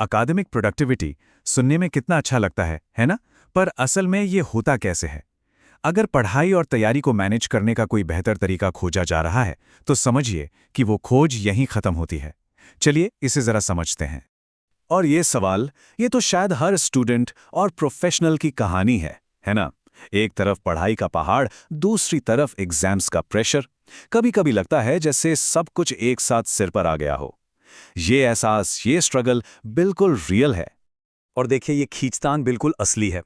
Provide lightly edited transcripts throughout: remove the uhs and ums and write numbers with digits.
अकादमिक प्रोडक्टिविटी सुनने में कितना अच्छा लगता है ना? पर असल में ये होता कैसे है? अगर पढ़ाई और तैयारी को मैनेज करने का कोई बेहतर तरीका खोजा जा रहा है, तो समझिए कि वो खोज यहीं खत्म होती है। चलिए इसे जरा समझते हैं। और ये सवाल, ये तो शायद हर स्टूडेंट और प्रोफेशनल की कहानी है ना? एक तरफ पढ़ाई का पहाड़, दूसरी तरफ एग्जाम्स का प्रेशर। कभी-कभी लगता है जैसे सब कुछ एक साथ सिर पर आ गया हो। ये एहसास, ये स्ट्रगल बिल्कुल रियल है। और देखिए ये खींचतान बिल्कुल असली है।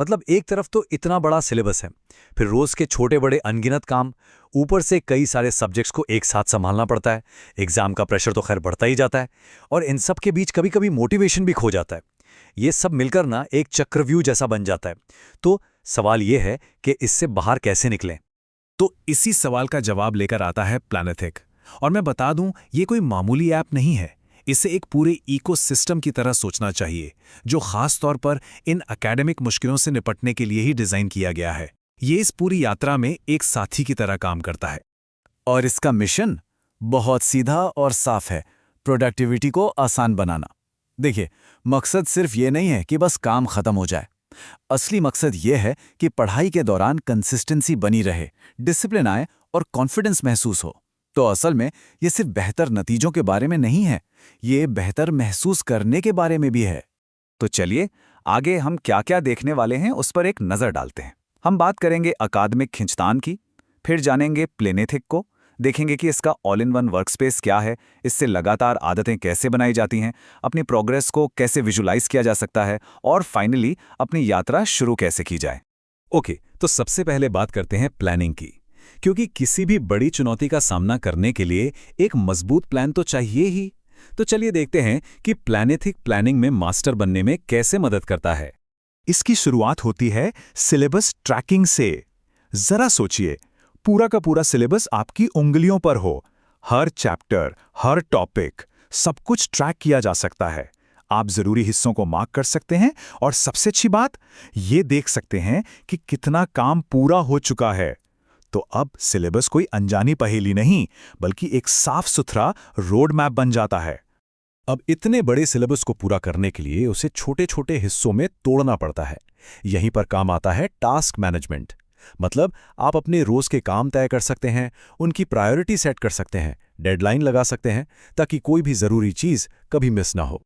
मतलब एक तरफ तो इतना बड़ा सिलेबस है, फिर रोज के छोटे बड़े अनगिनत काम, ऊपर से कई सारे सब्जेक्ट्स को एक साथ संभालना पड़ता है। एग्जाम का प्रेशर तो खैर बढ़ता ही जाता है, और इन सब के बीच कभी कभी मोटिवेशन भी खो जाता है। ये सब मिलकर ना एक चक्रव्यूह जैसा बन जाता है। तो सवाल ये है कि इससे बाहर कैसे निकलें। तो इसी सवाल का जवाब लेकर आता है प्लैनेथिक। और मैं बता दूं, ये कोई मामूली ऐप नहीं है। इसे एक पूरे इकोसिस्टम की तरह सोचना चाहिए, जो खास तौर पर इन एकेडमिक मुश्किलों से निपटने के लिए ही डिजाइन किया गया है। ये इस पूरी यात्रा में एक साथी की तरह काम करता है। और इसका मिशन बहुत सीधा और साफ है, प्रोडक्टिविटी को आसान बनाना। देखिए, मकसद सिर्फ ये नहीं है कि बस काम खत्म हो जाए। असली मकसद ये है कि पढ़ाई के दौरान कंसिस्टेंसी बनी रहे, डिसिप्लिन आए और कॉन्फिडेंस महसूस हो। तो असल में ये सिर्फ बेहतर नतीजों के बारे में नहीं है, ये बेहतर महसूस करने के बारे में भी है। तो चलिए आगे हम क्या-क्या देखने वाले हैं उस पर एक नज़र डालते हैं। हम बात करेंगे अकादमिक खिंचतान की, फिर जानेंगे प्लेनेथिक को, देखेंगे कि इसका ऑल इन वन वर्कस्पेस क्या है, इससे लगातार आदतें कैसे बनाई जाती हैं, अपनी प्रोग्रेस को कैसे विजुलाइज किया जा सकता है, और फाइनली अपनी यात्रा शुरू कैसे की जाए। ओके, तो सबसे पहले बात करते हैं प्लानिंग की, क्योंकि किसी भी बड़ी चुनौती का सामना करने के लिए एक मजबूत प्लान तो चाहिए ही। तो चलिए देखते हैं कि प्लैनेथिक प्लानिंग में मास्टर बनने में कैसे मदद करता है। इसकी शुरुआत होती है सिलेबस ट्रैकिंग से। जरा सोचिए, पूरा का पूरा सिलेबस आपकी उंगलियों पर हो। हर चैप्टर, हर टॉपिक, सब कुछ ट्रैक किया जा सकता है। आप जरूरी हिस्सों को मार्क कर सकते हैं, और सबसे अच्छी बात, ये देख सकते हैं कि कितना काम पूरा हो चुका है। तो अब सिलेबस कोई अनजानी पहेली नहीं, बल्कि एक साफ सुथरा रोड मैप बन जाता है। अब इतने बड़े सिलेबस को पूरा करने के लिए उसे छोटे छोटे हिस्सों में तोड़ना पड़ता है। यहीं पर काम आता है टास्क मैनेजमेंट। मतलब आप अपने रोज के काम तय कर सकते हैं, उनकी प्रायोरिटी सेट कर सकते हैं, डेडलाइन लगा सकते हैं, ताकि कोई भी जरूरी चीज कभी मिस ना हो।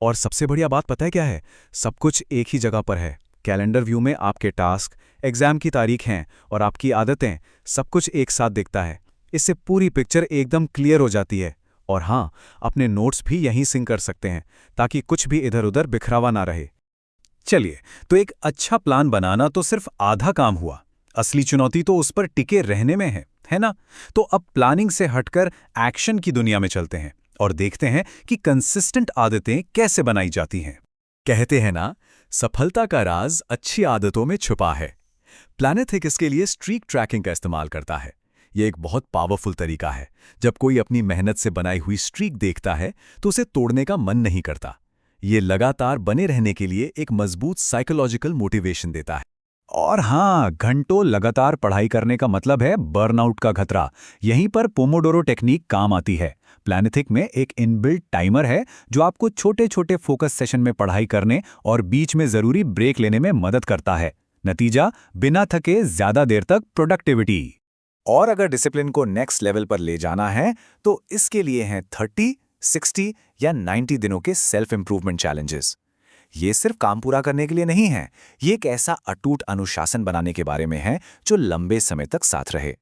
और सबसे बढ़िया बात पता है क्या है? सब कुछ एक ही जगह पर है। कैलेंडर व्यू में आपके टास्क, एग्जाम की तारीख हैं और आपकी आदतें, सब कुछ एक साथ दिखता है। इससे पूरी पिक्चर एकदम क्लियर हो जाती है। और हाँ, अपने नोट्स भी यहीं सिंक कर सकते हैं, ताकि कुछ भी इधर उधर बिखरावा ना रहे। चलिए, तो एक अच्छा प्लान बनाना तो सिर्फ आधा काम हुआ। असली चुनौती तो उस पर टिके रहने में है ना? तो अब प्लानिंग से हटकर एक्शन की दुनिया में चलते हैं और देखते हैं कि कंसिस्टेंट आदतें कैसे बनाई जाती हैं। कहते हैं ना, सफलता का राज अच्छी आदतों में छुपा है। प्लैनेथिक इसके लिए स्ट्रीक ट्रैकिंग का इस्तेमाल करता है। यह एक बहुत पावरफुल तरीका है। जब कोई अपनी मेहनत से बनाई हुई स्ट्रीक देखता है तो उसे तोड़ने का मन नहीं करता। ये लगातार बने रहने के लिए एक मजबूत साइकोलॉजिकल मोटिवेशन देता है। और हाँ, घंटों लगातार पढ़ाई करने का मतलब है बर्नआउट का खतरा। यहीं पर पोमोडोरो टेक्निक काम आती है। प्लैनेथिक में एक इनबिल्ट टाइमर है, जो आपको छोटे छोटे फोकस सेशन में पढ़ाई करने और बीच में जरूरी ब्रेक लेने में मदद करता है। नतीजा, बिना थके ज्यादा देर तक प्रोडक्टिविटी। और अगर डिसिप्लिन को नेक्स्ट लेवल पर ले जाना है, तो इसके लिए हैं 30, 60 या 90 दिनों के सेल्फ इंप्रूवमेंट चैलेंजेस। ये सिर्फ काम पूरा करने के लिए नहीं है, ये एक ऐसा अटूट अनुशासन बनाने के बारे में है जो लंबे समय तक साथ रहे।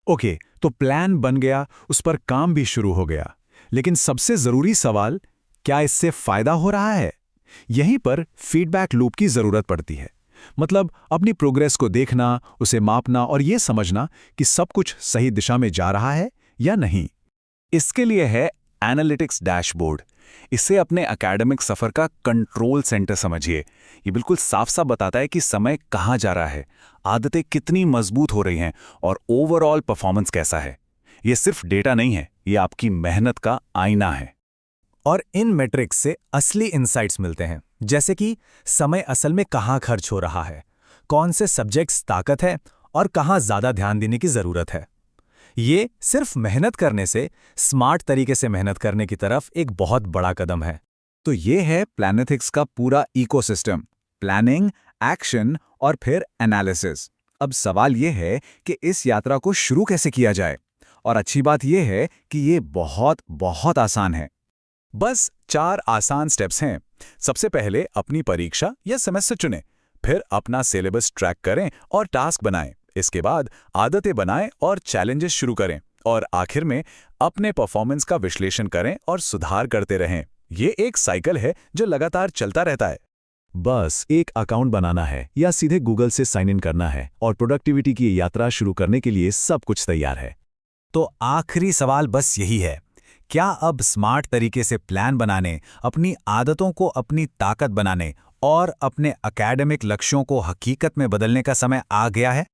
ओके, तो प्लान बन गया, उस पर काम भी शुरू हो गया। लेकिन सबसे जरूरी सवाल, क्या इससे फायदा हो रहा है? यहीं पर फीडबैक लूप की जरूरत पड़ती है। मतलब अपनी प्रोग्रेस को देखना, उसे मापना और ये समझना कि सब कुछ सही दिशा में जा रहा है या नहीं। इसके लिए है एनालिटिक्स डैशबोर्ड। इसे अपने एकेडमिक सफर का कंट्रोल सेंटर समझिए। ये बिल्कुल साफ साफ बताता है कि समय कहाँ जा रहा है, आदतें कितनी मजबूत हो रही हैं और ओवरऑल परफॉर्मेंस कैसा है। ये सिर्फ डेटा नहीं है, ये आपकी मेहनत का आईना है। और इन मैट्रिक्स से असली इंसाइट्स मिलते हैं, जैसे कि समय असल में कहाँ खर्च हो रहा है, कौन से सब्जेक्ट्स ताकत है और कहाँ ज्यादा ध्यान देने की जरूरत है। ये सिर्फ मेहनत करने से स्मार्ट तरीके से मेहनत करने की तरफ एक बहुत बड़ा कदम है। तो ये है प्लैनेथिक्स का पूरा इकोसिस्टम, प्लानिंग, एक्शन और फिर एनालिसिस। अब सवाल ये है कि इस यात्रा को शुरू कैसे किया जाए? और अच्छी बात ये है कि ये बहुत बहुत आसान है। बस 4 आसान स्टेप्स हैं। सबसे पहले अपनी परीक्षा या सेमेस्टर चुनें, फिर अपना सिलेबस ट्रैक करें और टास्क बनाएं। इसके बाद आदतें बनाएं और चैलेंजेस शुरू करें, और आखिर में अपने परफॉर्मेंस का विश्लेषण करें और सुधार करते रहें। ये एक साइकिल है जो लगातार चलता रहता है। बस एक अकाउंट बनाना है या सीधे गूगल से साइन इन करना है, और प्रोडक्टिविटी की यात्रा शुरू करने के लिए सब कुछ तैयार है। तो आखिरी सवाल बस यही है, क्या अब स्मार्ट तरीके से प्लान बनाने, अपनी आदतों को अपनी ताकत बनाने और अपने एकेडमिक लक्ष्यों को हकीकत में बदलने का समय आ गया है?